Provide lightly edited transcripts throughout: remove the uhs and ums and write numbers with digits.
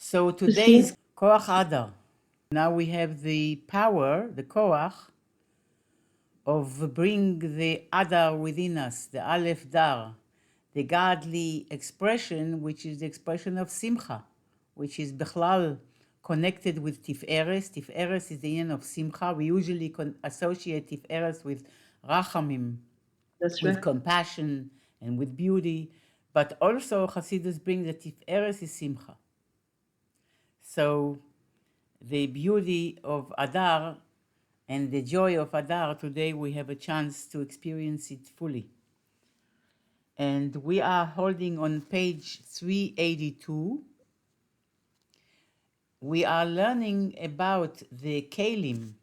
So today is Koach Adar. Now we have the power, the Koach, of bring the Adar within us, the Aleph Dar, the godly expression, which is the expression of Simcha, which is Bechlal connected with Tiferes. Tiferes is the end of Simcha. We usually associate Tiferes with Rachamim, That's with right. compassion and with beauty, but also Hasidus bring that Tiferes is Simcha. So the beauty of Adar and the joy of Adar, today we have a chance to experience it fully. And we are holding on page 382. We are learning about the Kelim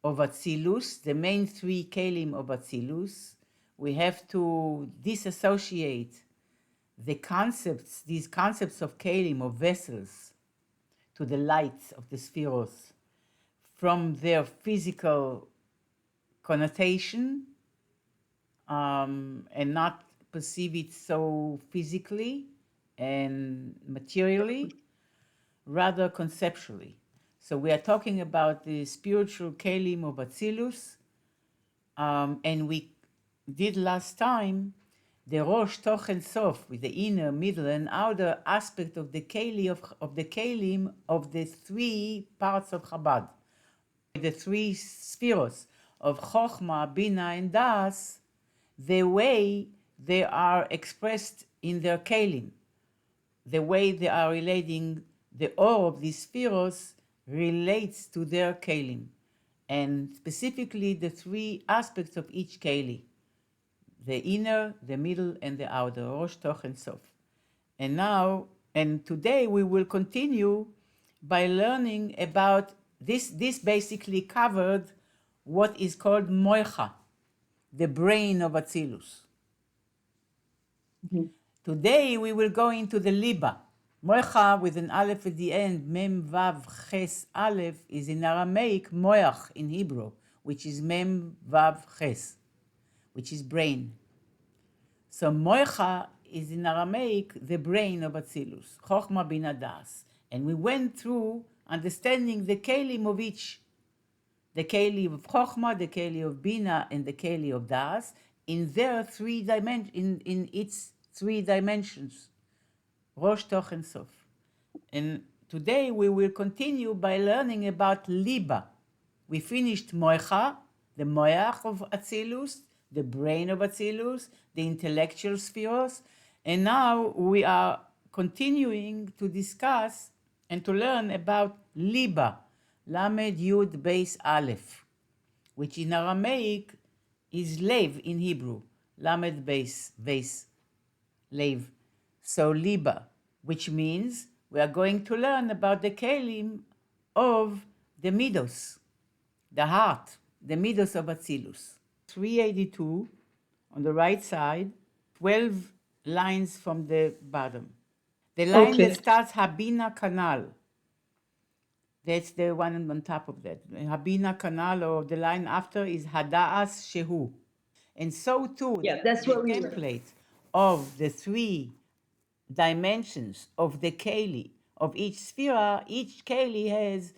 of Atzilus, the main three Kelim of Atzilus. We have to disassociate the concepts, these concepts of Kelim, of vessels, to the lights of the spheros, from their physical connotation, and not perceive it so physically and materially, rather conceptually. So we are talking about the spiritual kelim of Atzilus, and we did last time the Rosh Toch and Sof, with the inner, middle, and outer aspect of the kelim of the three parts of Chabad, the three spheros of Chochmah, Bina, and Das, the way they are expressed in their kelim, the way they are relating the ore of these spheros relates to their kelim, and specifically the three aspects of each keli: the inner, the middle, and the outer, Rosh, Toch, and Sof. And today we will continue by learning about this. This basically covered what is called Moicha, the brain of Atzilus. Mhm. Today we will go into the Liba. Moicha with an aleph at the end, Mem Vav Ches Aleph, is in Aramaic Moach in Hebrew, which is Mem Vav Ches, which is brain. So Moicha is in Aramaic the brain of Atzilus, Chochma Bina Das. And we went through understanding the kelim of each, the keli of Chochma, the keli of Bina, and the keli of Das, in their three dimensions, in its three dimensions, Rosh, Toch, and Sof. And today we will continue by learning about Liba. We finished Moicha, the Moach of Atzilus, the brain of Atzilus, the intellectual spheres, and now we are continuing to discuss and to learn about Liba, Lamed Yud Beis Aleph, which in Aramaic is Lev in Hebrew, Lamed Beis, Lev. So Liba, which means we are going to learn about the kelim of the midos, the heart, the midos of Atzilus. 382 on the right side, 12 lines from the bottom. The line Okay. that starts Habina Canal, that's the one on top of that. Habina Canal, or the line after, is Hada'as Shehu. And so too, Yeah, that's the what we were. template of the three dimensions of the keli of each sphere. Each keli has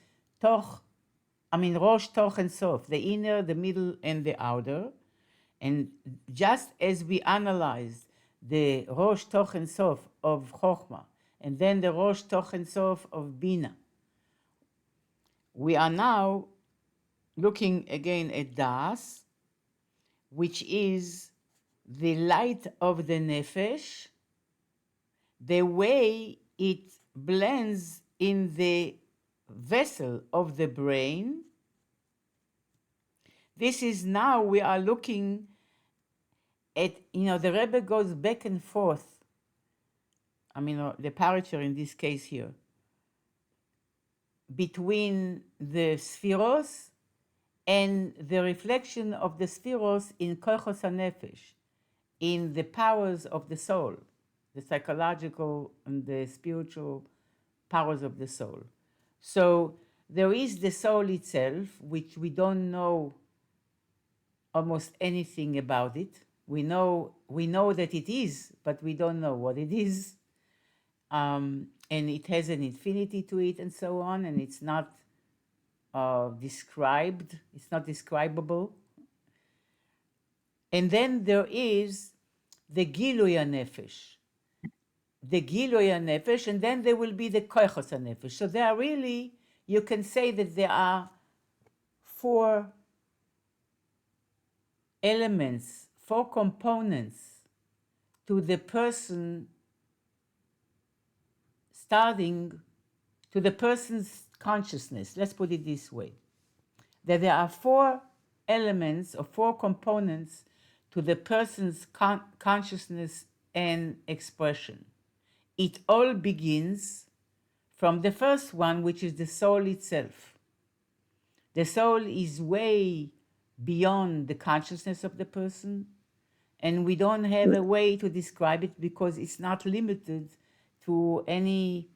Rosh, Toch, and Sof, the inner, the middle, and the outer. And just as we analyzed the Rosh, Toch, and Sof of Chochmah, and then the Rosh, Toch, and Sof of Bina, we are now looking again at Das, which is the light of the Nefesh, the way it blends in the vessel of the brain. This is now we are looking at, the Rebbe goes back and forth. The parature in this case here, between the spheros and the reflection of the spheros in kochos hanefesh, in the powers of the soul, the psychological and the spiritual powers of the soul. So there is the soul itself, which we don't know almost anything about it. We know that it is, but we don't know what it is. and it has an infinity to it and so on, and it's not described, it's not describable. And then there is the Gilui HaNefesh. The Gilui HaNefesh, and then there will be the Koichos HaNefesh. So there are really, you can say that there are four elements, four components to the person starting, to the person's consciousness. Let's put it this way. That there are four elements or four components to the person's consciousness and expression. It all begins from the first one, which is the soul itself. The soul is way beyond the consciousness of the person, and we don't have a way to describe it because it's not limited to any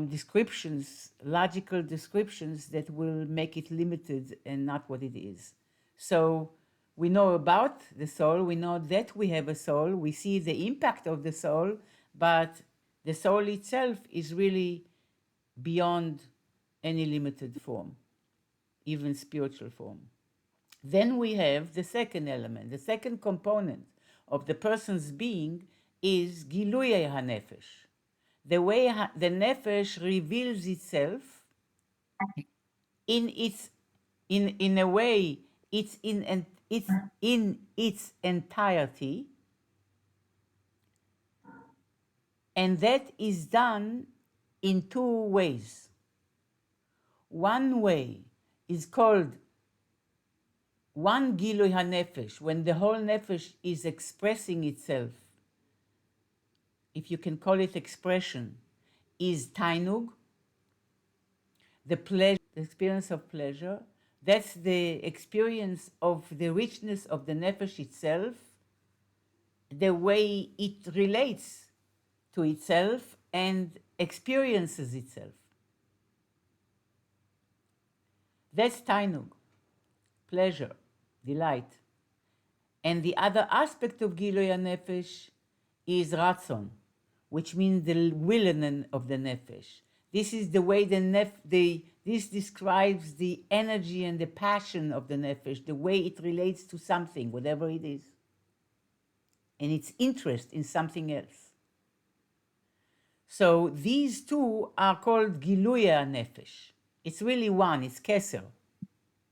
descriptions, logical descriptions that will make it limited and not what it is. So we know about the soul, we know that we have a soul, we see the impact of the soul, but the soul itself is really beyond any limited form, even spiritual form. Then we have the second element, the second component of the person's being is Gilui HaNefesh. The way the nefesh reveals itself in a way it's in its entirety, and that is done in two ways. One way is called one Gilui HaNefesh, when the whole nefesh is expressing itself, if you can call it expression, is Tainug, the pleasure, the experience of pleasure. That's the experience of the richness of the nefesh itself, the way it relates to itself and experiences itself. That's Tainug, pleasure, delight. And the other aspect of Gilui HaNefesh is Ratzon, which means the willing of the nefesh. This is the way this describes the energy and the passion of the nefesh, the way it relates to something, whatever it is, and its interest in something else. So these two are called Gilui HaNefesh. It's really one, it's Keser.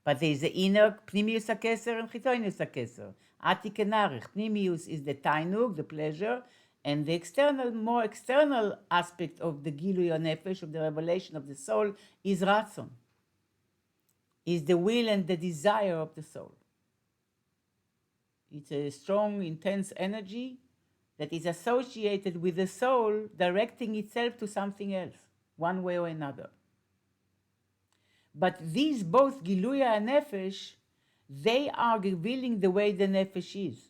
But there is the inner Pnimius HaKeser and Chitonius HaKeser. Atik and Arich. Pnimius is the Tainug, the pleasure, and the external, more external aspect of the Gilui HaNefesh, of the revelation of the soul, is Ratzon, is the will and the desire of the soul. It's a strong, intense energy that is associated with the soul directing itself to something else, one way or another. But these both Gilui HaNefesh, they are revealing the way the nefesh is.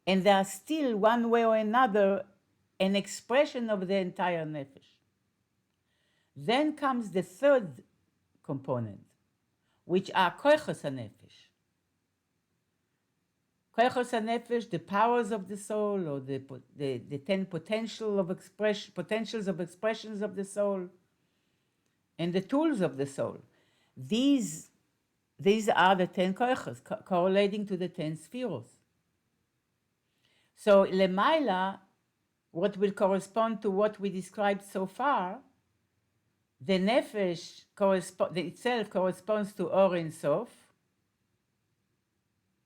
And they are still, one way or another, an expression of the entire nefesh. Then comes the third component, which are Koichos HaNefesh. Koichos HaNefesh, the powers of the soul, or the 10 potentials of expressions of the soul, and the tools of the soul. These are the 10 koichos, correlating to the 10 spheros. So Lemaila, what will correspond to what we described so far, the nefesh itself corresponds to Or Ein Sof.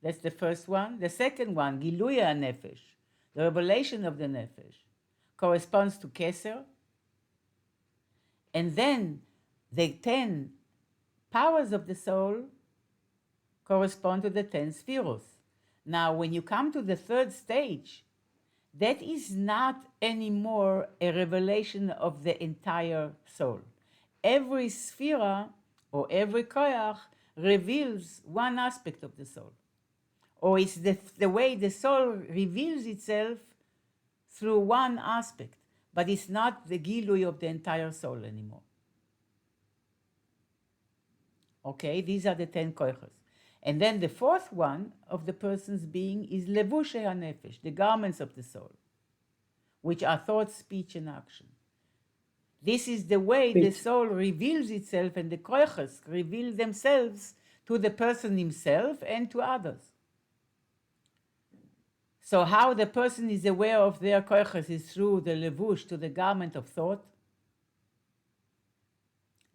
That's the first one. The second one, Gilui HaNefesh, the revelation of the nefesh, corresponds to Keser. And then the 10 powers of the soul correspond to the 10 spheros. Now, when you come to the third stage, that is not anymore a revelation of the entire soul. Every sphera or every koyach reveals one aspect of the soul. Or it's the way the soul reveals itself through one aspect, but it's not the gilui of the entire soul anymore. Okay, these are the 10 koichos. And then the fourth one of the person's being is levushe hanefesh, the garments of the soul, which are thought, speech, and action. This is the way the Great. soul reveals itself, and the koiches reveal themselves to the person himself and to others. So how the person is aware of their koiches is through the levush, to the garment of thought.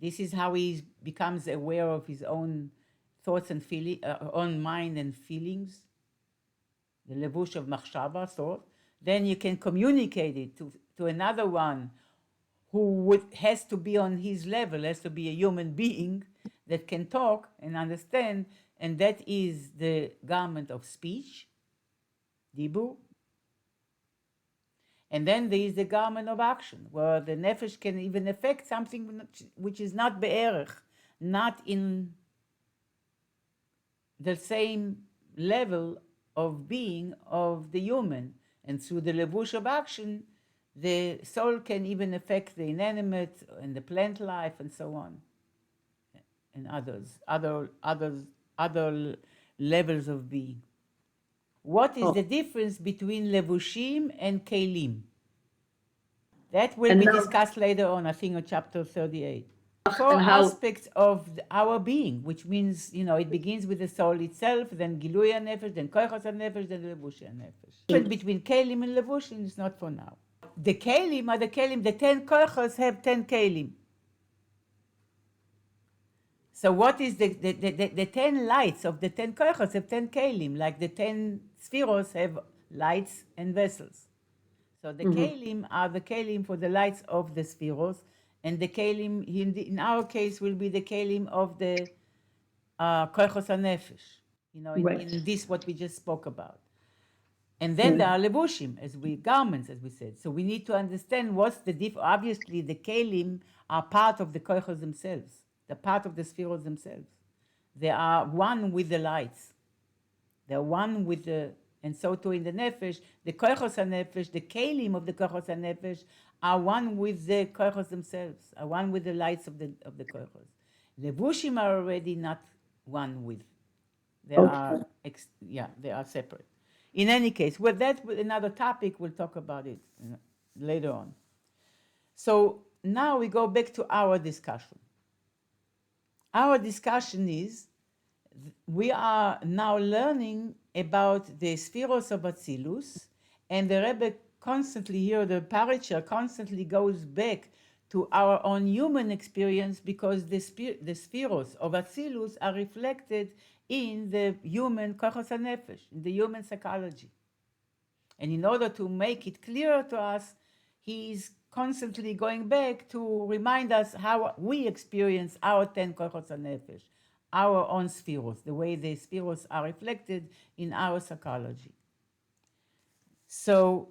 This is how he becomes aware of his own thoughts and own mind and feelings. The levush of machshava, thought. Then you can communicate it to another one who has to be on his level, has to be a human being that can talk and understand, and that is the garment of speech, dibur. And then there is the garment of action, where the nefesh can even affect something which is not be'erech, not in the same level of being of the human. And through the levush of action, the soul can even affect the inanimate and the plant life and so on, and other levels of being. What is the difference between levushim and kelim? That will be discussed later on, I think, in chapter 38. Four aspects of our being, which means, it begins with the soul itself, then gilui nefesh, then koichas nefesh, then levush nefesh. The difference between kelim and levushim is not for now. The kelim are the kelim, the 10 koichas have 10 kelim. So what is the 10 lights of the 10 koichas have 10 kelim, like the 10 spheros have lights and vessels. So the kelim are the kelim for the lights of the spheros, and the kelim in our case will be the kelim of the koichos hanefesh, in this what we just spoke about. And then there are levushim, garments, as we said. So we need to understand what's the difference. Obviously, the kelim are part of the koichos themselves. They're part of the spheros themselves. They are one with the lights. They're one with the, and so too in the nefesh, the koichos hanefesh, the kelim of the koichos hanefesh are one with the koichos themselves, are one with the lights of the koichos. Levushim are already not one with. They are separate. In any case, that's another topic. We'll talk about it later on. So now we go back to our discussion. Our discussion is, we are now learning about the spheros of Atzilus, and the Rebbe constantly here, the Paritcher constantly goes back to our own human experience, because the spheros of Atzilus are reflected in the human koichos hanefesh, in the human psychology. And in order to make it clearer to us, he is constantly going back to remind us how we experience our 10 koichos hanefesh, our own spheros, the way the spheros are reflected in our psychology. So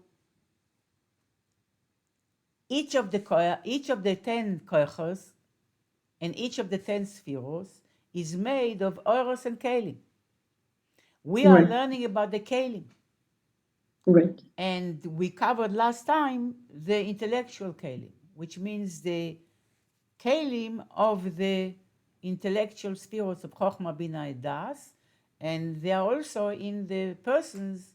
each of the 10 koichos and each of the 10 spheros is made of oros and kelim. We are learning about the kelim. Right. And we covered last time the intellectual kelim, which means the kelim of the intellectual spheros of Chochmah, Bina, and Das, and they are also in the person's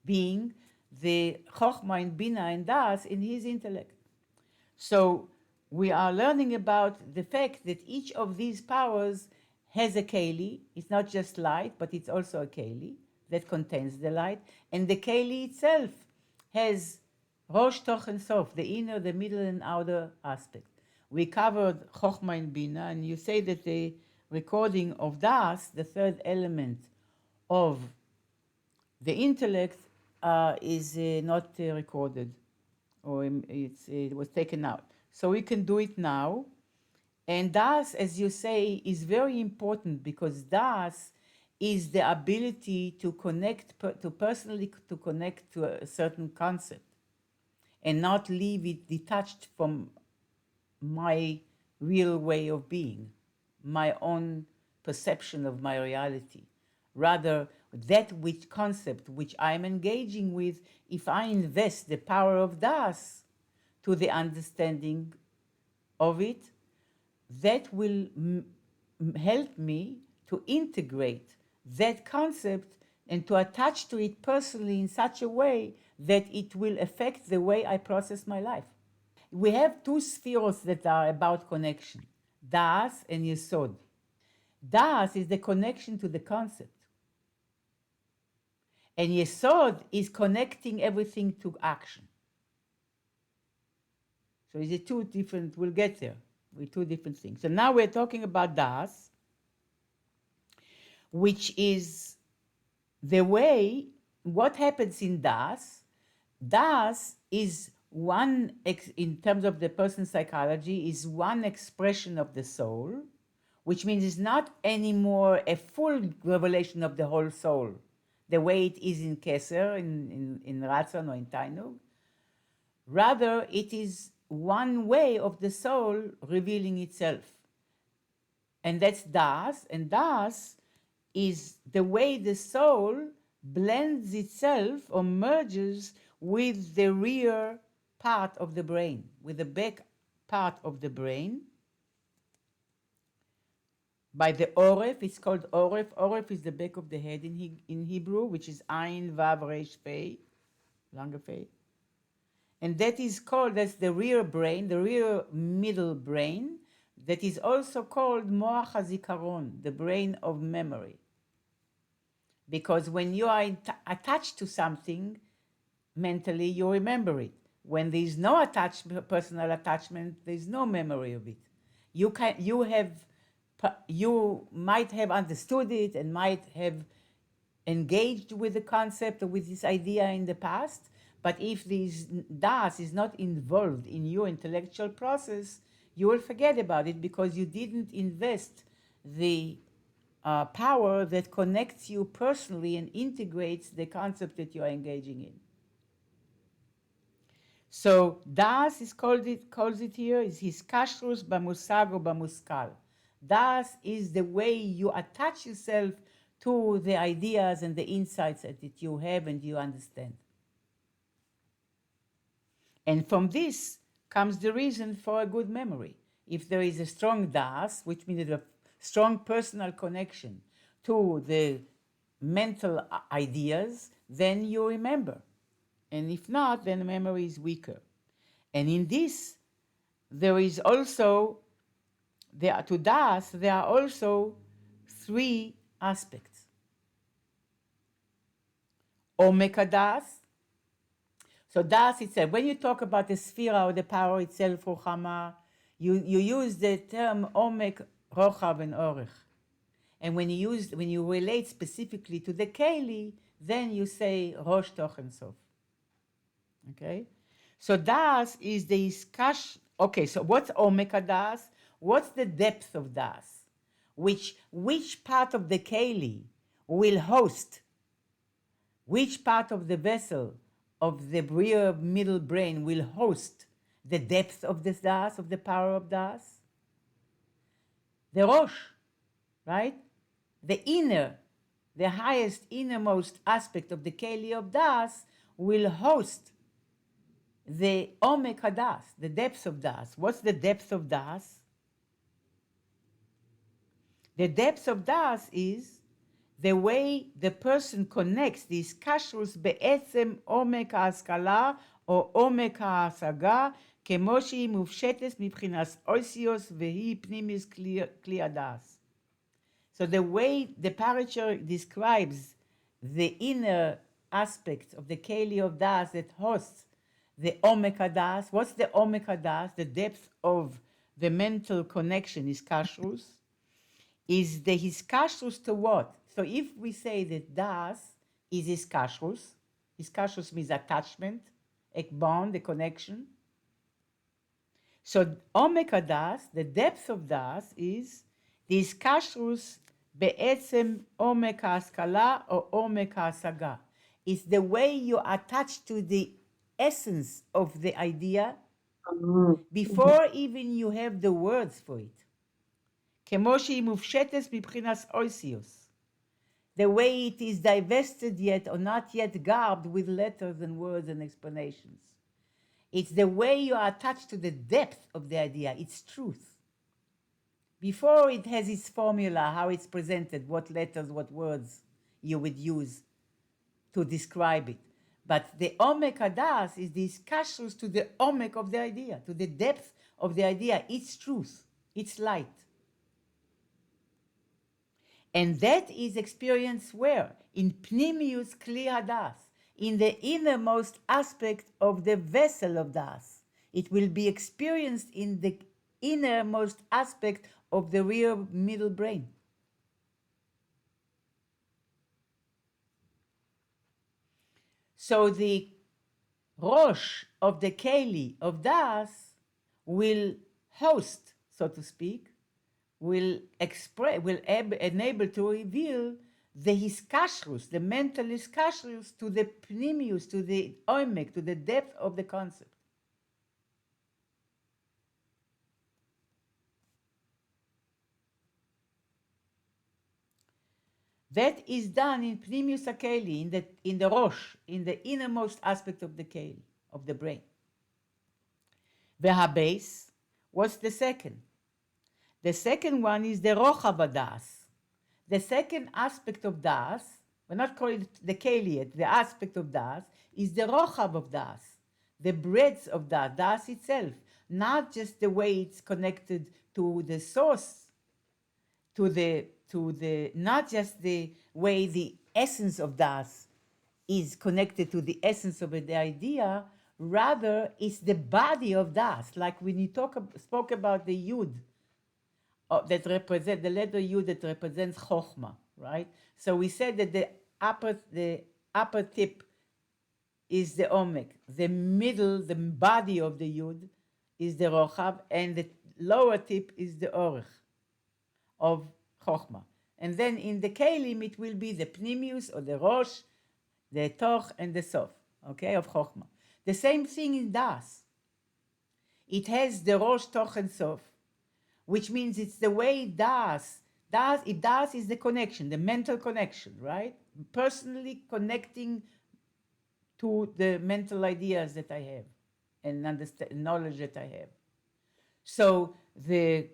being, the Chochmah and Bina and Das in his intellect. So we are learning about the fact that each of these powers has a keli. It's not just light, but it's also a keli that contains the light. And the keli itself has rosh, toch, and sof, the inner, the middle, and outer aspect. We covered Chochmah and Bina, and you say that the recording of Das, the third element of the intellect, is not recorded, or it was taken out. So we can do it now. And Das, as you say, is very important, because Das is the ability to connect, personally to connect to a certain concept and not leave it detached from my real way of being, my own perception of my reality. Rather, that which concept which I'm engaging with, if I invest the power of Das to the understanding of it, that will help me to integrate that concept and to attach to it personally in such a way that it will affect the way I process my life. we have two spheres that are about connection, Das and Yesod. Das is the connection to the concept. And Yesod is connecting everything to action. So it's two different, we'll get there with two different things. So now we're talking about Das, which is the way, what happens in Das. Das is one, in terms of the person's psychology, is one expression of the soul, which means it's not anymore a full revelation of the whole soul, the way it is in Keser, in Ratzon or in Tainug. Rather, it is one way of the soul revealing itself. And that's Das, and Das is the way the soul blends itself or merges with the rear part of the brain, with the back part of the brain. By the Oref, it's called Oref. Oref is the back of the head in Hebrew, which is Ayin, Vav, Resh, Pei, longer Pei. And that is called, that's the rear brain, the rear middle brain, that is also called Moach HaZikaron, the brain of memory. Because when you are attached to something, mentally you remember it. When there is no personal attachment, there is no memory of it. You might have understood it and might have engaged with the concept or with this idea in the past, but if this Das is not involved in your intellectual process, you will forget about it because you didn't invest the power that connects you personally and integrates the concept that you are engaging in. So Das is calls it here is his kashrus b'musag or b'muskal. Das is the way you attach yourself to the ideas and the insights that you have and you understand. And from this comes the reason for a good memory. If there is a strong Das, which means a strong personal connection to the mental ideas, then you remember. And if not, then the memory is weaker. And in this, there is also, to Das, there are also three aspects. Omek Das. So Das itself, when you talk about the sphere or the power itself, Rochama, you use the term Omek, Rochav, and Orech. And when you relate specifically to the Keli, then you say Rosh, Toch, and Sof. Okay? So Das is the iskash. Okay, so what's Omek Das? What's the depth of Das? Which part of the Keli will host? Which part of the vessel of the rear middle brain will host the depth of this Das, of the power of Das? The Rosh, right? The inner, the highest, innermost aspect of the Keli of Das will host the Omek HaDas, the depth of Das. What's the depth of Das? The depth of Das is the way the person connects this kashrus be'etzem Omek HaAskala or Omek HaAsaga כמו שהיא מופשטת מבחינת אוסיוס והיא פנימיס כלי הדס. So the way the parashah describes the inner aspect of the Keli of Das that hosts the Omek HaDas. What's the Omek HaDas? The depth of the mental connection is kashrus. Is the his kashrus to what? So if we say that Das is his kashrus means attachment, a bond, a connection. So Omek HaDas, the depth of Das is this kashrus be'etzem Omek HaAskala or Omek HaAsaga. It's the way you attach to the essence of the idea before even you have the words for it. כמו שהיא מופשטת מבחינת אוסיוס. The way it is divested yet or not yet garbed with letters and words and explanations. It's the way you are attached to the depth of the idea, its truth. Before it has its formula, how it's presented, what letters, what words you would use to describe it. But the omek hadas is the iskashrus to the omek of the idea, to the depth of the idea, its truth, its light. And that is experienced where? In pnimius kli hadas, in the innermost aspect of the vessel of das. It will be experienced in the innermost aspect of the real middle brain. So the Rosh of the Keli of Das will host, so to speak, will enable to reveal the hiskashrus, the mental hiskashrus to the pnimius, to the oimek, to the depth of the concept. That is done in pnimius hakeli, in the rosh, in the innermost aspect of the keli, of the brain. Base, what's the second? The second one is the rochav hadas. The second aspect of das, we're not calling it the keli yet, the aspect of das, is the rochav of das, the breadth of das, das itself, not just the way it's connected to the source, not just the way the essence of das is connected to the essence of the idea, rather it's the body of das. Like when you spoke about the yud, that represent the letter yud that represents chokhmah, right? So we said that the upper tip is the omek, the middle, the body of the yud is the rochav, and the lower tip is the orech of chokhmah. And then in the kelim it will be the pnimius or the rosh, the toch and the sof, okay, of chokhmah. The same thing in das. It has the rosh, toch and sof, which means it's the way das is the connection, the mental connection, right? Personally connecting to the mental ideas that I have and knowledge that I have. So the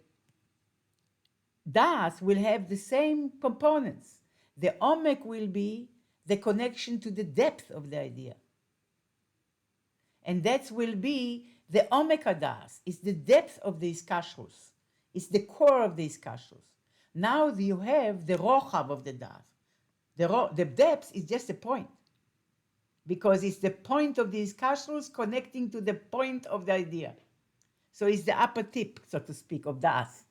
das will have the same components. The omek will be the connection to the depth of the idea. And that will be the omek hadas, is the depth of the iskashrus. It's the core of the iskashrus. Now you have the rochav of the das. The depth is just a point, because it's the point of the iskashrus connecting to the point of the idea. So it's the upper tip, so to speak, of das.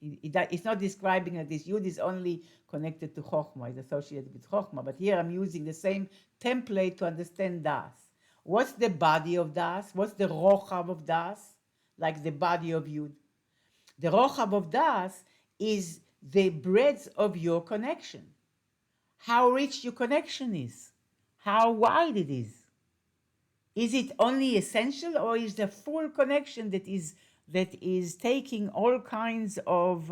It's not describing that this yud is only connected to chokhmah, it's associated with chokhmah, but here I'm using the same template to understand das. What's the body of das? What's the rochav of das? Like the body of yud. The rochav of das is the breadth of your connection. How rich your connection is. How wide it is. Is it only essential, or is the full connection that is taking all kinds of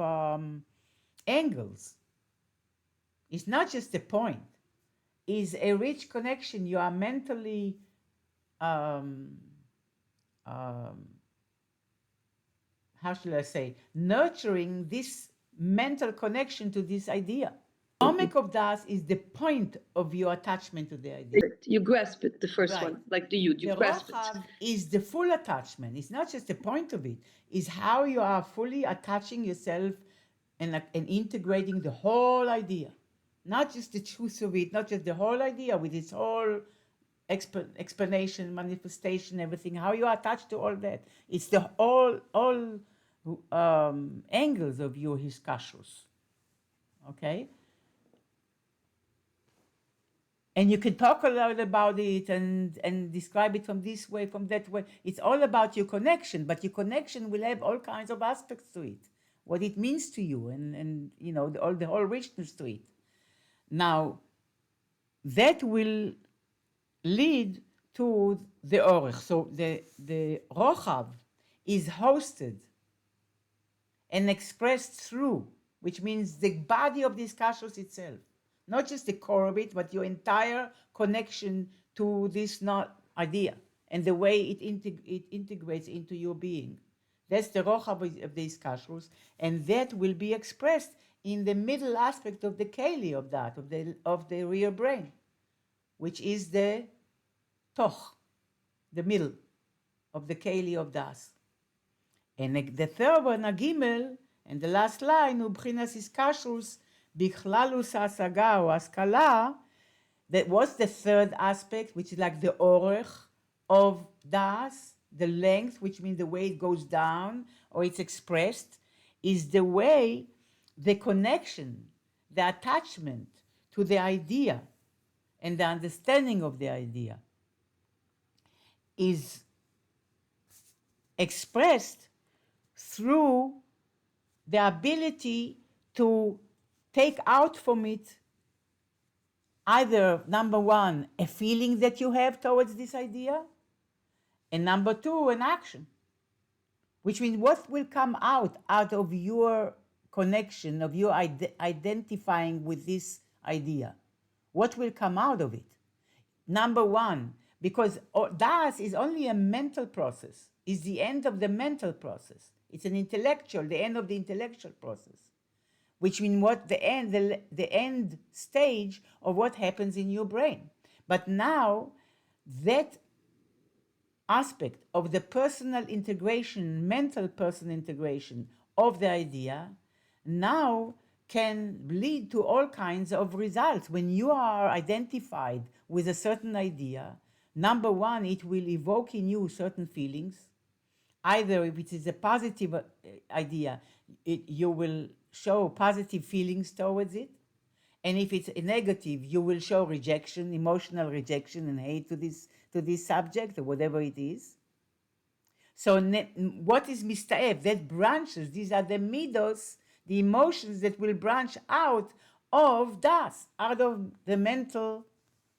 angles? It's not just a point. It's a rich connection. You are mentally how shall I say, nurturing this mental connection to this idea. Omek of das is the point of your attachment to the idea. You grasp it, the first Right. one, like the yud, you grasp it. Rochav is the full attachment. It's not just the point of it. It's how you are fully attaching yourself and integrating the whole idea. Not just the truth of it, not just the whole idea with its whole explanation, manifestation, everything, how you are attached to all that. It's the all angles of your hiskashrus. Okay? And you can talk a lot about it and describe it from this way, from that way. It's all about your connection, but your connection will have all kinds of aspects to it, what it means to you, and you know, the whole richness to it. Now, that will lead to the orech. So the rochav is hosted and expressed through, which means the body of this kashrus itself. Not just the core of it, but your entire connection to this idea and the way it integrates into your being. That's the rochav of this kashrus, and that will be expressed in the middle aspect of the keli of that, of the real brain, which is the toch, the middle of the keli of das. And the third one, הג' and the last line, ובחינת איסקשרוס בכללוס ההשגה או השכלה, that was the third aspect, which is like the orech of das, the length, which means the way it goes down or it's expressed, is the way the connection, the attachment to the idea and the understanding of the idea is expressed through the ability to take out from it either, number one, a feeling that you have towards this idea, and number two, an action, which means what will come out of your connection, of your identifying with this idea. What will come out of it? Number one, because das is only a mental process, is the end of the mental process. It's an intellectual, the end of the intellectual process, which means what the end stage of what happens in your brain. But now that aspect of the personal integration, mental personal integration of the idea, now can lead to all kinds of results. When you are identified with a certain idea, number one, it will evoke in you certain feelings. Either if it is a positive idea, you will show positive feelings towards it. And if it's a negative, you will show rejection, emotional rejection and hate to this subject or whatever it is. So what is mista'ef? That branches, these are the midos, the emotions that will branch out of das, out of the mental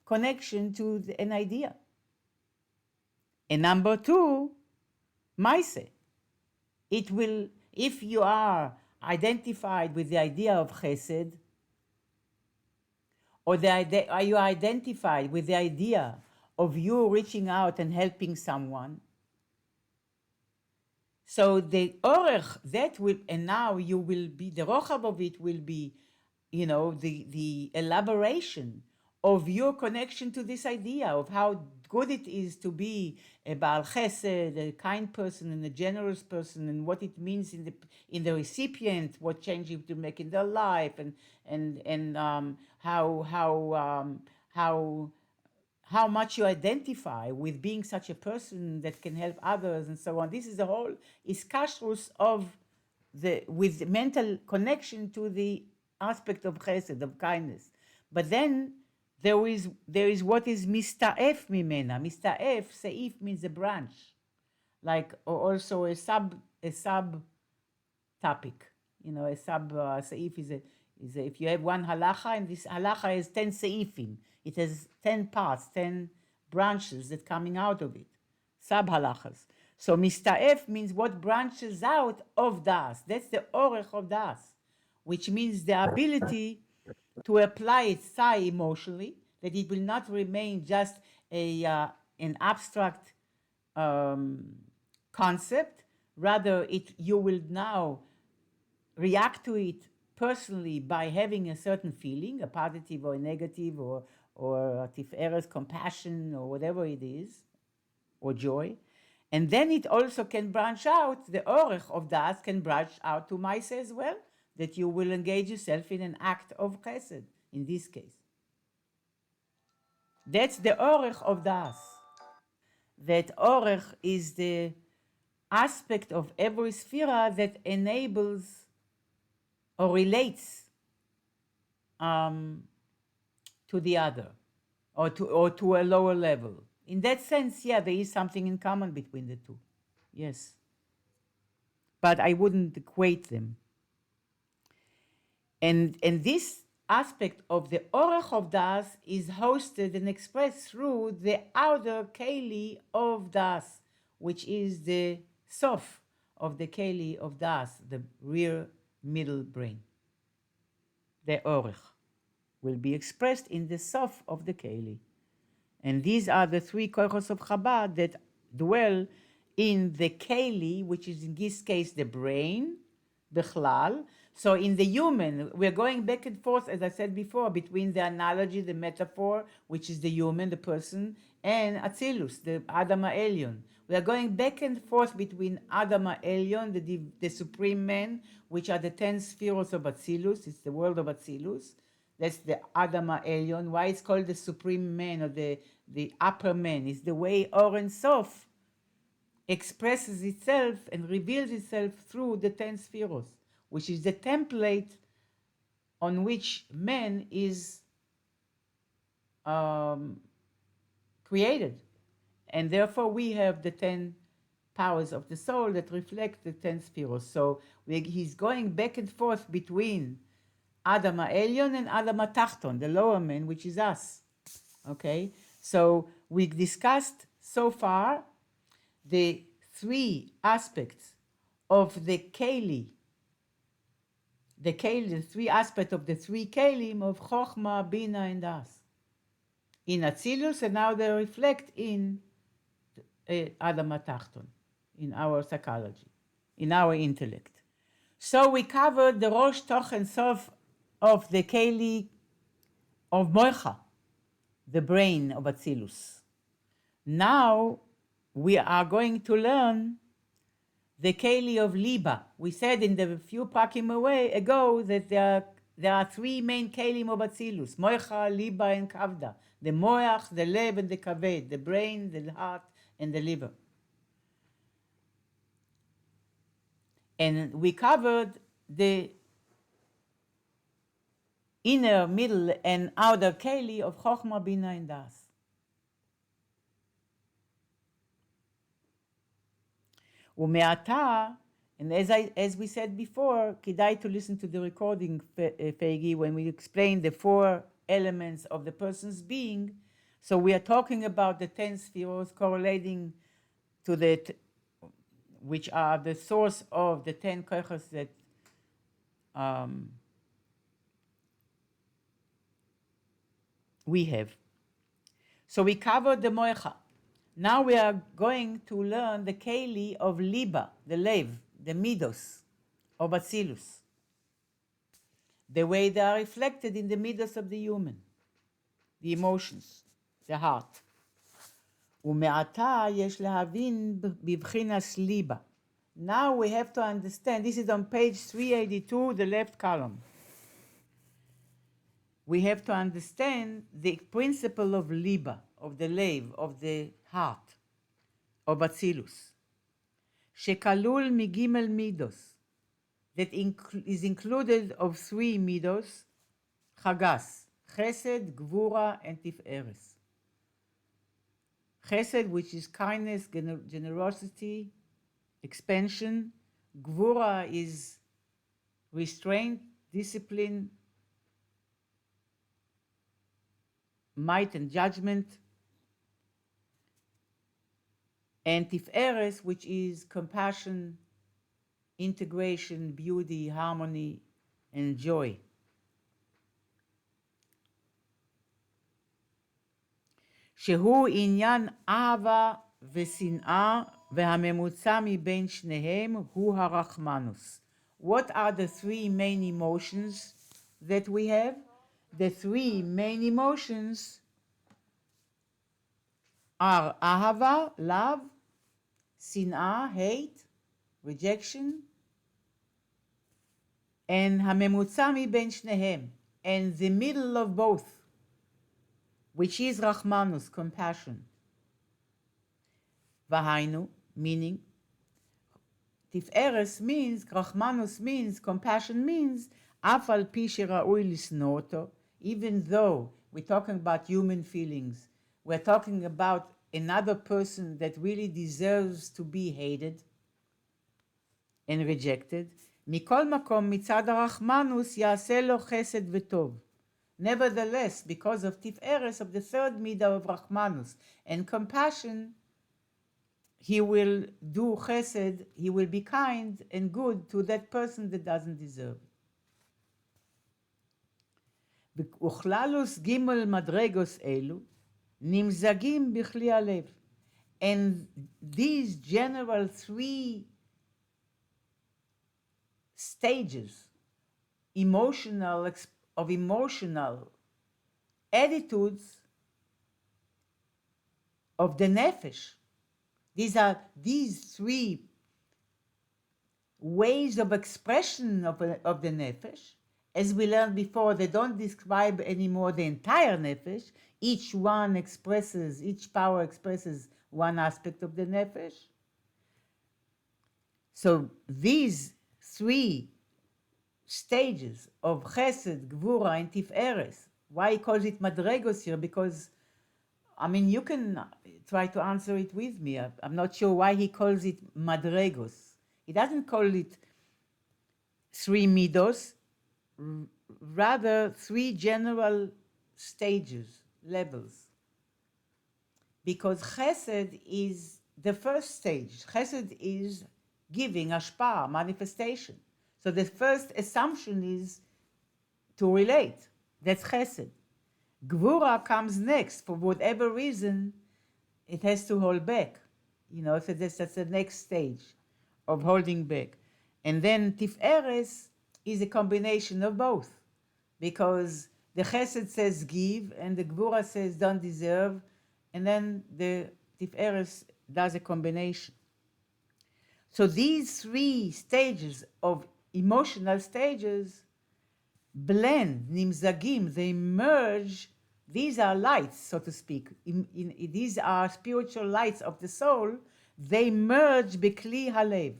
connection to an idea. And number two, maise. It will, if you are identified with the idea of chesed, or are you identified with the idea of you reaching out and helping someone? So the orech, that will, and now you will be, the rochav of it will be, the elaboration of your connection to this idea of how good it is to be a Baal Chesed, a kind person and a generous person, and what it means in the recipient, what change it will make in their life, and how much you identify with being such a person that can help others and so on. This is the whole iskashrus with the mental connection to the aspect of chesed, of kindness. But then there is what is mista'ef mimena. Mista'ef, seif means a branch, like also a sub topic. A sub seif is if you have one halacha, and this halacha has 10 seifim. It has 10 parts, 10 branches that coming out of it, sub halachas. So mista'ef means what branches out of das. That's the orech of das, which means the ability to apply it emotionally, that it will not remain just an abstract concept. Rather, you will now react to it personally by having a certain feeling, a positive or a negative, or tiferes, compassion, or whatever it is, or joy. And then it also can branch out, the orech of das can branch out to maise as well, that you will engage yourself in an act of chesed, in this case. That's the orech of das. That orech is the aspect of every sphera that enables or relates to the other, or to a lower level. In that sense, yeah, there is something in common between the two. Yes. But I wouldn't equate them. And this aspect of the orech of das is hosted and expressed through the outer keli of das, which is the sof of the keli of das, the rear middle brain. The orech will be expressed in the sof of the keli. And these are the three koichos of Chabad that dwell in the keli, which is in this case the brain, בכלל. So in the human, we're going back and forth, as I said before, between the analogy, the metaphor, which is the human, the person, and Atzilus, the Adam HaElyon. We are going back and forth between Adam HaElyon, the supreme man, which are the 10 spheres of Atzilus. It's the world of Atzilus. That's the Adam HaElyon. Why it's called the supreme man, or the upper man? It's the way Or Ein Sof expresses itself and reveals itself through the 10 spheres, which is the template on which man is created. And therefore we have the 10 powers of the soul that reflect the 10 spheres. So he's going back and forth between Adam HaElyon and Adam HaTachton, the lower man, which is us. Okay? So we discussed so far the 3 aspects of the Keli, the 3 aspects of the 3 Kelim of Chochmah, Bina, and Das in Atzilus, and now they reflect in Adam HaTachton, in our psychology, in our intellect. So we covered the Rosh, Toch, and Sof of the Keli of Moicha, the brain of Atzilus. Now we are going to learn the Keli of Liba. We said in the few prakim ago that there are 3 main Kelim of Atzilus: Moicha, Liba, and Kavda. The Moach, the Lev, and the Kaved, the brain, the heart, and the liver. And we covered the inner, middle, and outer Keli of Chochmah, Bina, and Das. Ume'ata, and as we said before, kidai to listen to the recording, Feigi, when we explain the 4 elements of the person's being. So we are talking about the 10 spheres correlating to which are the source of the 10 kochos that we have. So we covered the moicha. Now we are going to learn the keli of liba, the lev, the midos of Atzilus, the way they are reflected in the midos of the human, the emotions, the heart. ומעתה יש להבין בבחינת ליבה. Now we have to understand, this is on page 382, the left column. We have to understand the principle of liba, of the lev, of the heart, of Atzilus. שכלול מגימל מידוס, that is included of 3 midos, חגס, חסד, גבורה, and תפארת. Chesed, which is kindness, generosity, expansion. Gvura is restraint, discipline, might and judgment. And Tiferet, which is compassion, integration, beauty, harmony, and joy. שהוא עניין אהבה ושנאה, והממוצע מבין שניהם הוא הרחמנוס. What are the 3 main emotions that we have? The 3 main emotions are ahava, love, שנאה, hate, rejection, and הממוצע מבין שניהם, and the middle of both, which is Rachmanus, compassion. Vahainu, meaning, Tiferet means, Rachmanus means, compassion means, Af al pi שראוי לשנוא אותו, even though we're talking about human feelings, we're talking about another person that really deserves to be hated and rejected, מכל מקום מצד הרחמנוס יעשה לו חסד וטוב. Nevertheless, because of Tiferet, of the 3rd midah of Rachmanus and compassion, he will do chesed, he will be kind and good to that person that doesn't deserve it. וכללוס גימל מדרגוס אלו נמזגים בכלי הלב. And these general 3 stages, emotional attitudes of the nefesh. These three ways of expression of the nefesh. As we learned before, they don't describe anymore the entire nefesh. Each power expresses one aspect of the nefesh. So these three stages of chesed, gvura, and tiferet, why he calls it madregos here? Because, I mean, you can try to answer it with me. I'm not sure why he calls it madregos. He doesn't call it three midos, rather three general stages, levels. Because chesed is the first stage. Chesed is giving, hashpah, manifestation. So the first assumption is to relate. That's chesed. Gvura comes next. For whatever reason, it has to hold back. So that's the next stage of holding back. And then tiferet is a combination of both. Because the chesed says give, and the gvura says don't deserve, and then the tiferet does a combination. So these three stages of emotional stages blend, nimzagim, they merge. These are lights, so to speak. These are spiritual lights of the soul. They merge bekli halev.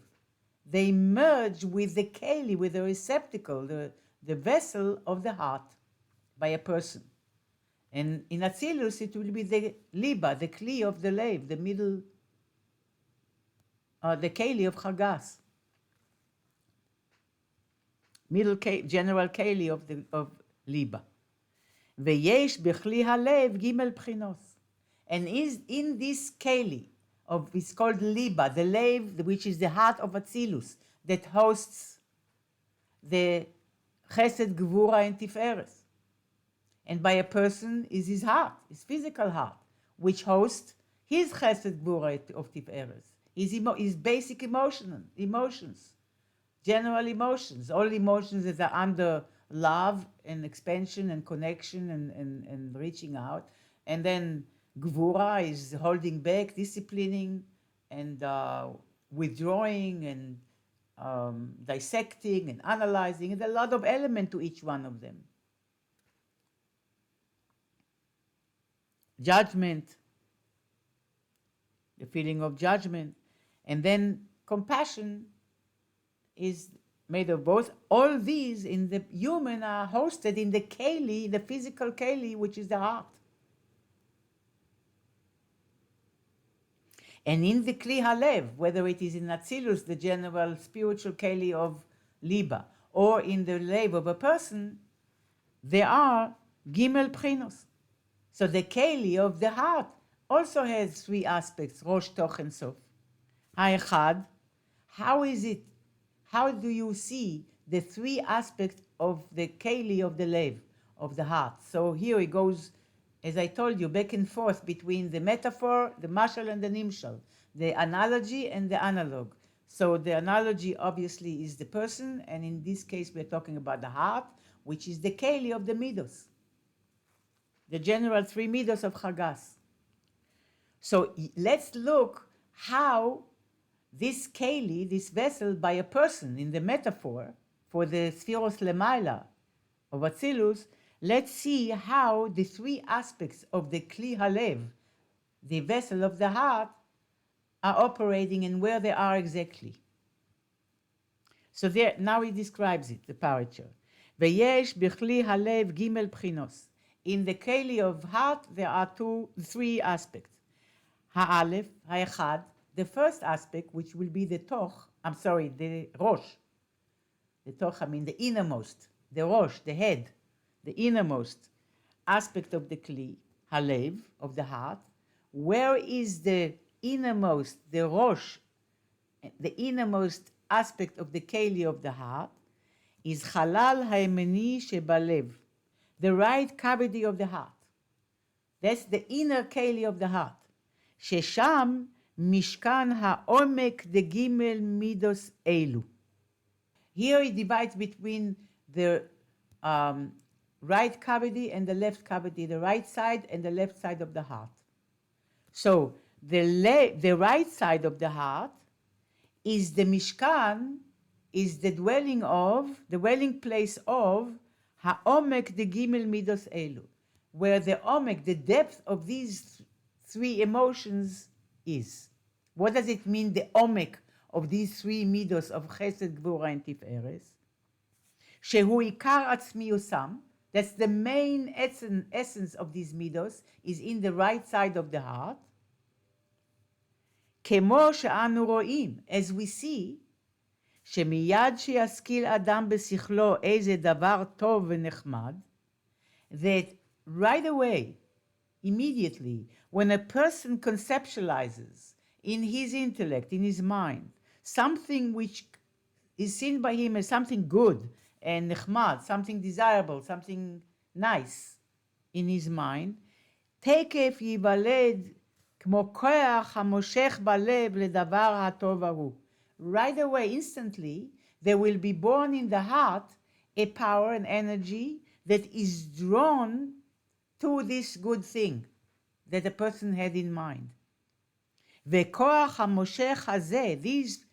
They merge with the keli, with the receptacle, the vessel of the heart by a person. And in Atzilus, it will be the liba, the kli of the lev, the middle, the keli of chagas. General keli of liba. Veyesh bechli halev gimel bchinos. And is in this keli it's called liba, the lev, which is the heart of Atzilus, that hosts the chesed, gvura, and tiferet. And by a person is his heart, his physical heart, which hosts his chesed, gvura of tiferet, his basic emotions, general emotions, all emotions that are under love and expansion and connection and reaching out. And then gvura is holding back, disciplining, and withdrawing, and dissecting and analyzing. There's a lot of element to each one of them. Judgment, the feeling of judgment, and then compassion is made of both. All these in the human are hosted in the keli, the physical keli, which is the heart. And in the kli halev, whether it is in Atzilus, the general spiritual keli of liba, or in the lev of a person, there are gimel bchinos. So the keli of the heart also has three aspects, rosh, toch, and sof. Hayichud, how is it? How do you see the three aspects of the keli of the lev, of the heart? So here it goes, as I told you, back and forth between the metaphor, the mashal, and the nimshal, the analogy and the analog. So the analogy obviously is the person, and in this case we're talking about the heart, which is the keli of the midos, the general three midos of chagas. So let's look how this keli, this vessel by a person in the metaphor for the spheros lemaila of Atzilus, let's see how the three aspects of the kli halev, the vessel of the heart, are operating and where they are exactly. So there, now he describes it, the paracha. Veyesh b'chli halev gimel bchinos. In the keli of heart, there are three aspects. Ha'alef, ha'ichad, the first aspect, which will be the rosh. The toch, the innermost, the rosh, the head, the innermost aspect of the kli, halev, of the heart. Where is the innermost, the rosh, the innermost aspect of the keli of the heart? Is halal ha'emeni shebalev, the right cavity of the heart. That's the inner keli of the heart. Shesham mishkan ha'omek de gimel midos elu. Here it divides between the right cavity and the left cavity, the right side and the left side of the heart. So the right side of the heart is the Mishkan, is the dwelling place of Ha'omek de Gimel Midos Elu, where the Omek, the depth of these three emotions is. What does it mean, the Omek of these three midos of Chesed, Gvura, and Tiferes? Shehu Ikar Atzmiusam, that's the main essence of these midos, is in the right side of the heart. Kemo she'anu ro'im, as we see, שמייד שישכיל אדם בשכלו איזה דבר טוב ונחמד, that right away, immediately, when a person conceptualizes in his intellect, in his mind, something which is seen by him as something good and נחמד, something desirable, something nice in his mind, תקף ייוולד כמו כוח המושך בלב לדבר הטוב ההוא. Right away, instantly, there will be born in the heart a power, an energy that is drawn to this good thing that the person had in mind. וכוח המושך הזה, this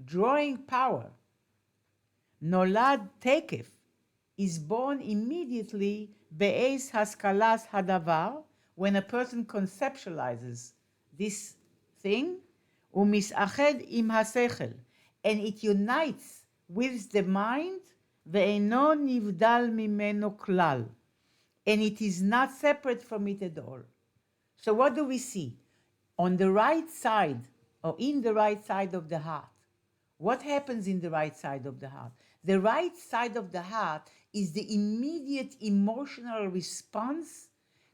drawing power, נולד תקף, is born immediately בעת השכלת הדבר, when a person conceptualizes this thing, ומסאחד עם השכל, and it unites with the mind, ואינו נבדל ממנו כלל, and it is not separate from it at all. So what do we see? On the right side, or in the right side of the heart, what happens in the right side of the heart? The right side of the heart is the immediate emotional response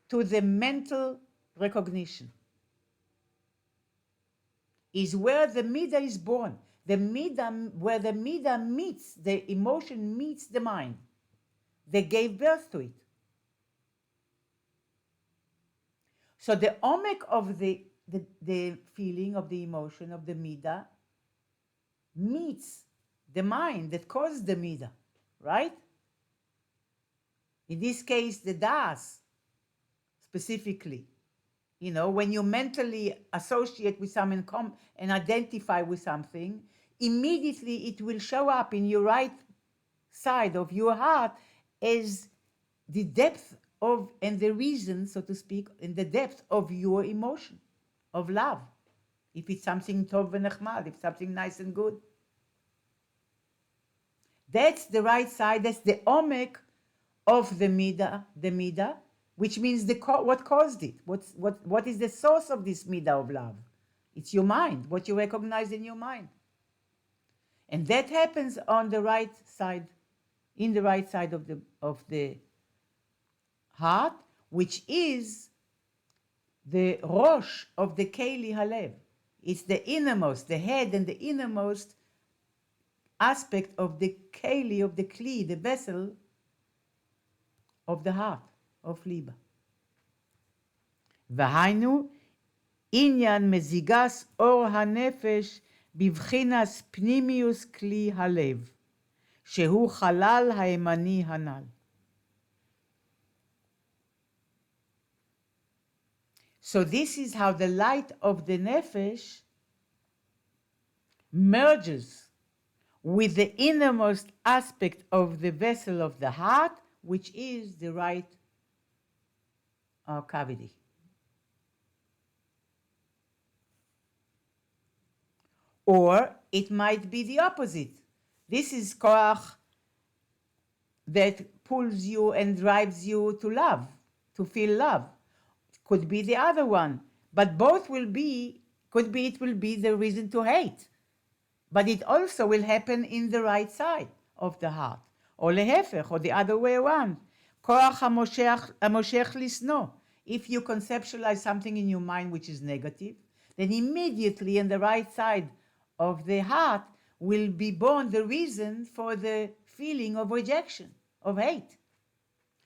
to the mental recognition. Is where the midah is born. The midah, where the midah meets, the emotion meets the mind. They gave birth to it. So the omek of the feeling, of the emotion, of the midah, meets the mind that caused the midah, right? In this case, the das, specifically. You know, when you mentally associate with something and identify with something, immediately it will show up in your right side of your heart as the depth of, and the reason, so to speak, in the depth of your emotion, of love. If it's something tov v'nechmad, if something nice and good. That's the right side, that's the omek of the midah, which means what caused it. What is the source of this midah of love? It's your mind, what you recognize in your mind. And that happens on the right side, in the right side of the heart, which is the rosh of the keli halev. It's the innermost, the head and the innermost aspect of the keli, of the kli, the vessel of the heart, of ליבא. והיינו עניין מזיגס אור הנפש בבחינס פנימיוס כלי הלב, שהוא חלל הימני הנ"ל. So this is how the light of the nefesh merges with the innermost aspect of the vessel of the heart, which is the right cavity. Or it might be the opposite. This is koach that pulls you and drives you to love, to feel love. Could be the other one, but both will be, it will be the reason to hate. But it also will happen in the right side of the heart, or lehefech, or the other way around. Koach hamoshech lisno. If you conceptualize something in your mind which is negative, then immediately on the right side of the heart will be born the reason for the feeling of rejection, of hate.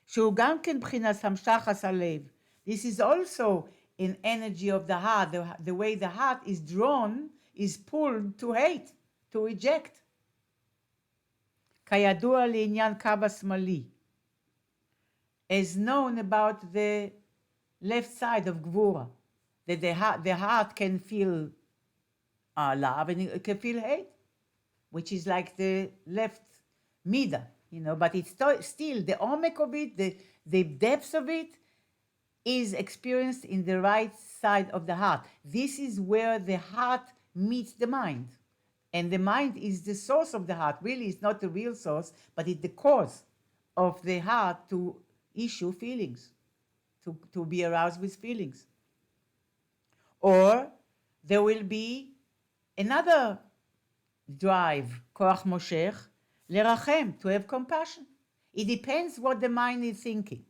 שהוא גם כן בחינת המשחס הלב. This is also an energy of the heart, the way the heart is drawn, is pulled to hate, to reject. כידוע לעניין קו השמאלי, as known about the left side of Gvura, that the heart can feel love and it can feel hate, which is like the left midah, but it's still the omek of it, the depth of it is experienced in the right side of the heart. This is where the heart meets the mind. And the mind is the source of the heart. Really, it's not the real source, but it's the cause of the heart to issue feelings, to be aroused with feelings. Or there will be another drive, koach moshech, lerachem, to have compassion. It depends what the mind is thinking.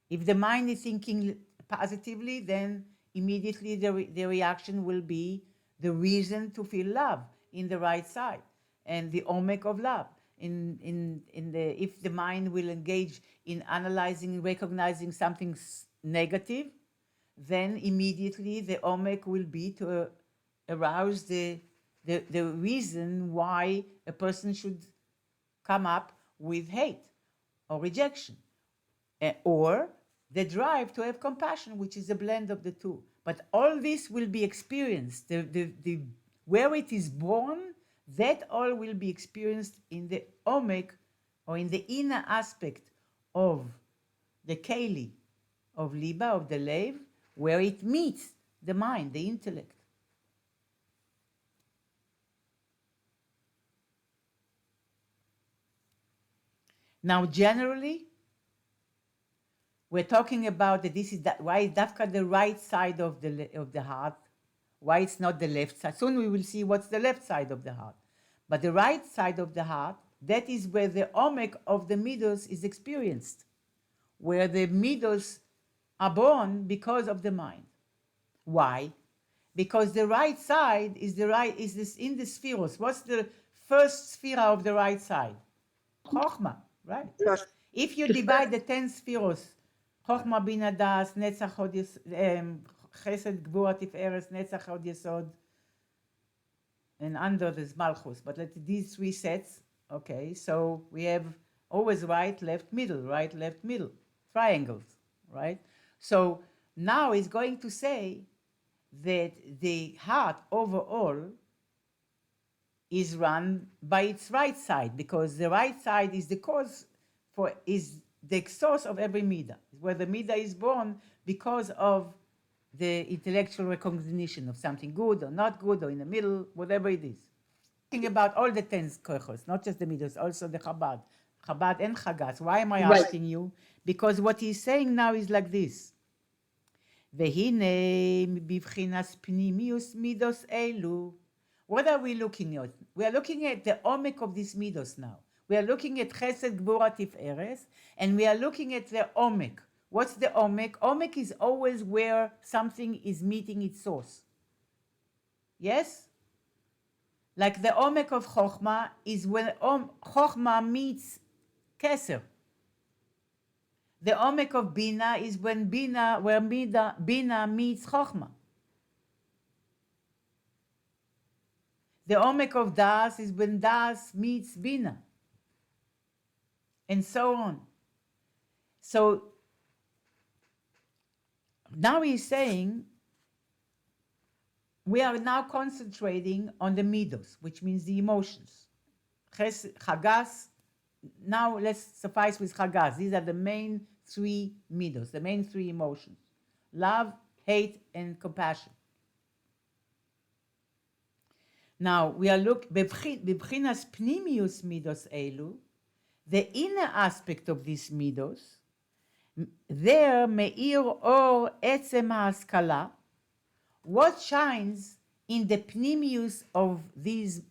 If the mind is thinking positively, then immediately the reaction will be the reason to feel love in the right side and the omek of love. If the mind will engage in analyzing, recognizing something negative, then immediately the omek will be to arouse the reason why a person should come up with hate or rejection, or the drive to have compassion, which is a blend of the two. But all this will be experienced. Where it is born, that all will be experienced in the omek, or in the inner aspect of the keli, of liba, of the lev, where it meets the mind, the intellect. Now, generally, we're talking about that this is why dafka the right side of the heart, why it's not the left side. Soon we will see what's the left side of the heart. But the right side of the heart, that is where the omek of the midos is experienced, where the midos are born because of the mind. Why? Because the right side is this in the spheros. What's the first sphere of the right side? Chokhmah, right? Yes. If you divide the 10 spheros, Chokhmah, Bina, Das, Netzach, Hod, Chesed, Gvura, Tiferes, Netzach, Hod, Yesod, and under there's Malchus. But these three sets, okay, so we have always right, left, middle, triangles, right? So now it's going to say that the heart overall is run by its right side, because the right side is the cause is the source of every midah, where the midah is born because of the intellectual recognition of something good or not good or in the middle, whatever it is. Thinking about all the 10 kochos, not just the midos, also the Chabad and Chagas. Why am I asking you? Because what he's saying now is like this. והנה בבחינת פנימיוס מידוס אלו. What are we looking at? We are looking at the omek of this midos now. We are looking at Chesed, Gvura, Tiferes, and we are looking at the omek. What's the omek? Omek is always where something is meeting its source. Yes? Like the omek of Chokhmah is when Chokhmah meets Keser. The omek of Bina is when Bina meets Chokhmah. The omek of Das is when Das meets Bina. And so on. So now he's saying we are now concentrating on the midos, which means the emotions. Chagas, now let's suffice with Chagas. These are the main three midos, the main three emotions: love, hate, and compassion. Now we are bebchinas pnimius midos elu, the inner aspect of these midos. There meir or etzem ha'askala. What shines in the pnimius of these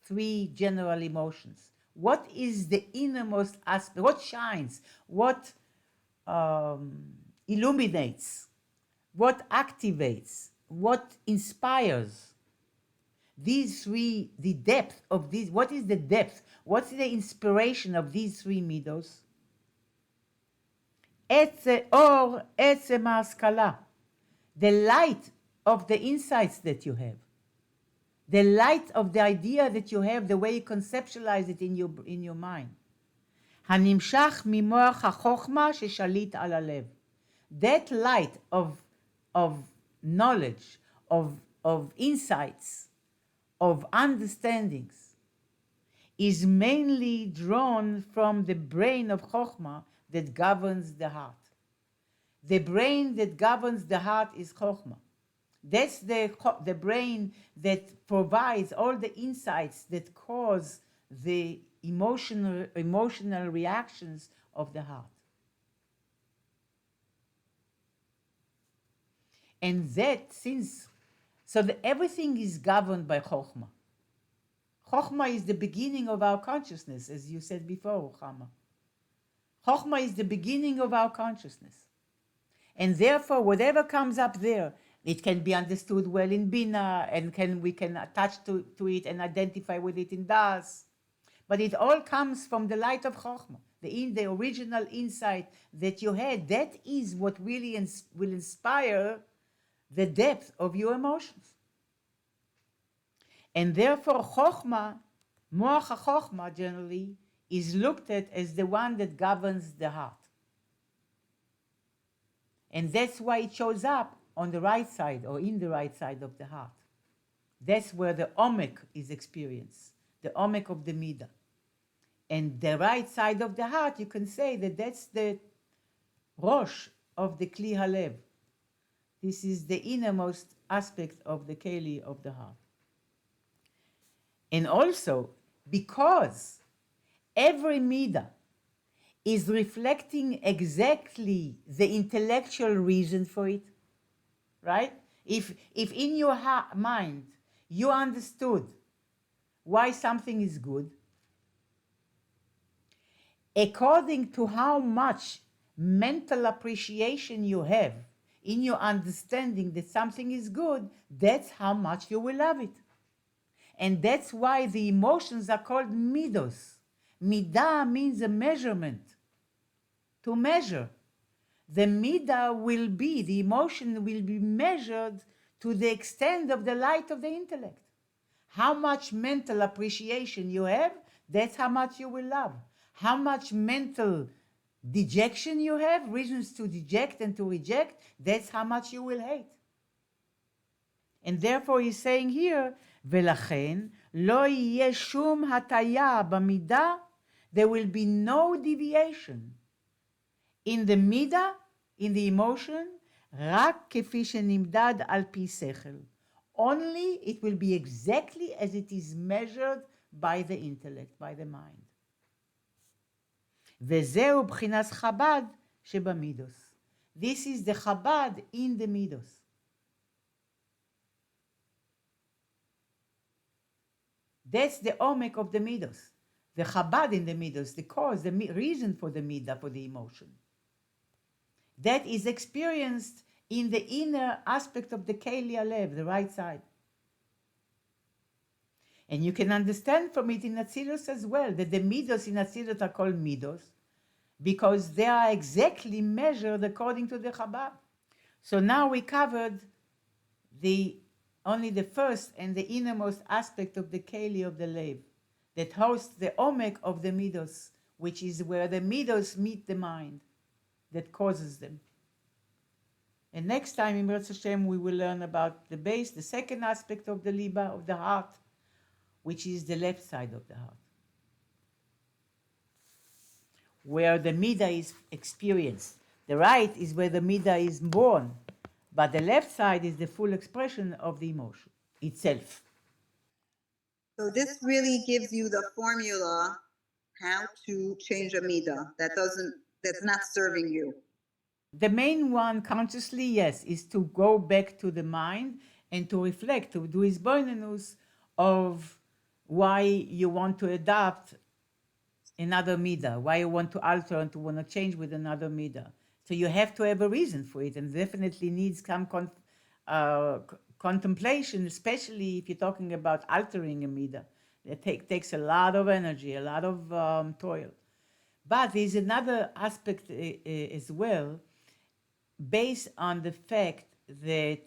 three general emotions? What is the innermost aspect? What shines? What illuminates? What activates? What inspires? These three, the depth of these, what is the depth? What's the inspiration of these three midos? Or etzem ha'askala, the light of the insights that you have, the light of the idea that you have, the way you conceptualize it in your mind. הנמשך ממוח החוכמה ששליט על הלב. That light of knowledge, of insights, of understandings, is mainly drawn from the brain of Chokhmah that governs the heart. The brain that governs the heart is Chokhmah. That's the brain that provides all the insights that cause the emotional reactions of the heart. And that everything is governed by Chokhmah. Chokhmah is the beginning of our consciousness, as you said before, Chama. Chokhmah is the beginning of our consciousness. And therefore, whatever comes up there, it can be understood well in Bina, and we can attach to it and identify with it in Das. But it all comes from the light of Chokhmah, the original insight that you had. That is what really will inspire the depth of your emotions. And therefore, Chokhmah, Moach HaChokhmah generally, is looked at as the one that governs the heart. And that's why it shows up on the right side or in the right side of the heart. That's where the omek is experienced, the omek of the midah. And the right side of the heart, you can say that that's the rosh of the kli halev. This is the innermost aspect of the keli of the heart. And also, because every midah is reflecting exactly the intellectual reason for it, right? If in your mind you understood why something is good, according to how much mental appreciation you have in your understanding that something is good, that's how much you will love it. And that's why the emotions are called midos. Midah means a measurement, to measure. The midah will be, the emotion will be measured to the extent of the light of the intellect. How much mental appreciation you have, that's how much you will love. How much mental dejection you have, reasons to deject and to reject, that's how much you will hate. And therefore he's saying here, ולכן לא יהיה שום הטיה במידה, there will be no deviation in the midah, in the emotion, רק כפי שנמדד על פי שכל. Only it will be exactly as it is measured by the intellect, by the mind. וזהו בחינת חב"ד שבמידוס. This is the Chabad in the midos. That's the omek of the midos. The Chabad in the midos, the cause, the reason for the midah, for the emotion. That is experienced in the inner aspect of the Keli Alev, the right side. And you can understand from it in Atzilus as well, that the midos in Atzilus are called midos, because they are exactly measured according to the Chabad. So now we covered only the first and the innermost aspect of the Keli of the Lev, that hosts the omek of the midos, which is where the midos meet the mind, that causes them. And next time in Mirz Hashem we will learn about the base, the second aspect of the liba, of the heart, which is the left side of the heart, where the midah is experienced. The right is where the midah is born, but the left side is the full expression of the emotion itself. So this really gives you the formula how to change a midah that's not serving you. The main one, consciously, yes, is to go back to the mind and to reflect, to do hisbonenus of why you want to adopt another midah, why you want to alter and to want to change with another midah. So you have to have a reason for it, and definitely needs some contemplation, especially if you're talking about altering a midah. It takes a lot of energy, a lot of toil. But there's another aspect as well, based on the fact that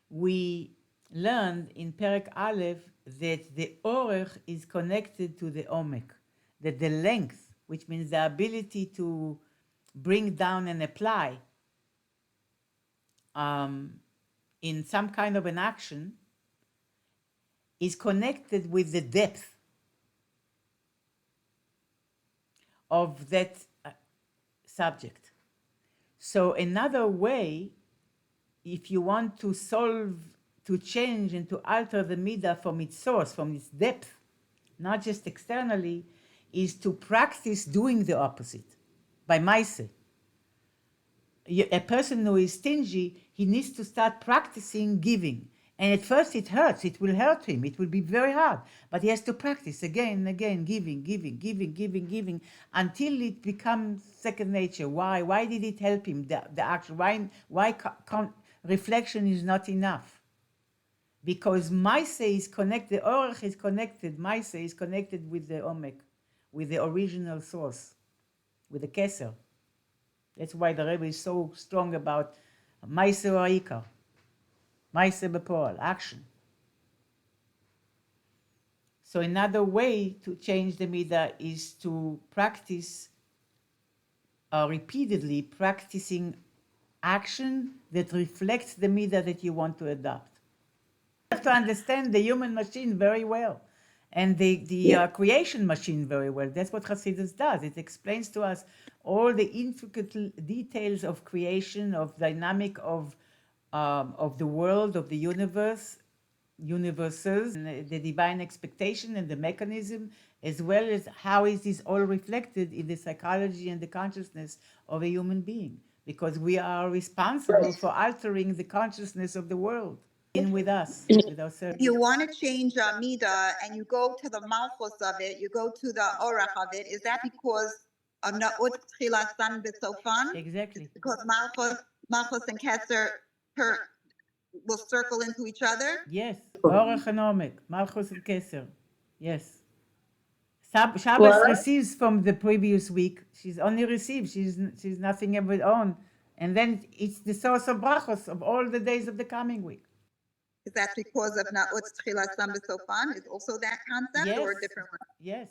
we learned in Perek Aleph that the orech is connected to the omek, that the length, which means the ability to bring down and apply in some kind of an action, is connected with the depth of that subject. So another way, if you want to solve, to change and to alter the midah from its source, from its depth, not just externally, is to practice doing the opposite by maaseh. A person who is stingy, he needs to start practicing giving. And at first it hurts, it will hurt him, it will be very hard. But he has to practice again and again, giving, until it becomes second nature. Why? Why did it help him, the action? Why reflection is not enough? Because maaseh is connected, orech is connected, maaseh is connected with the omek, with the original source, with the keser. That's why the Rebbe is so strong about maaseh ha'ikar, maaseh b'po'al, action. So another way to change the midah is to practice repeatedly, practicing action that reflects the midah that you want to adopt. You have to understand the human machine very well, and the creation machine very well. That's what Hasidus does. It explains to us all the intricate details of creation, of dynamic of the world, of the universes, and the divine expectation and the mechanism, as well as how is this all reflected in the psychology and the consciousness of a human being. Because we are responsible for altering the consciousness of the world in with us, with ourselves. You want to change a midah and you go to the malchus of it, you go to the orach of it. Is that because of na'ut tchilasan b'sofan? Exactly. Because malchus and keser will circle into each other? Yes. Orach and omek, malchus and keser. Yes. Shabbos Well- receives from the previous week. She's only received. She's nothing of her own. And then it's the source of brachos of all the days of the coming week. Is that because of na'ut tchilasan b'sofan? Is also that concept or a different one? Yes.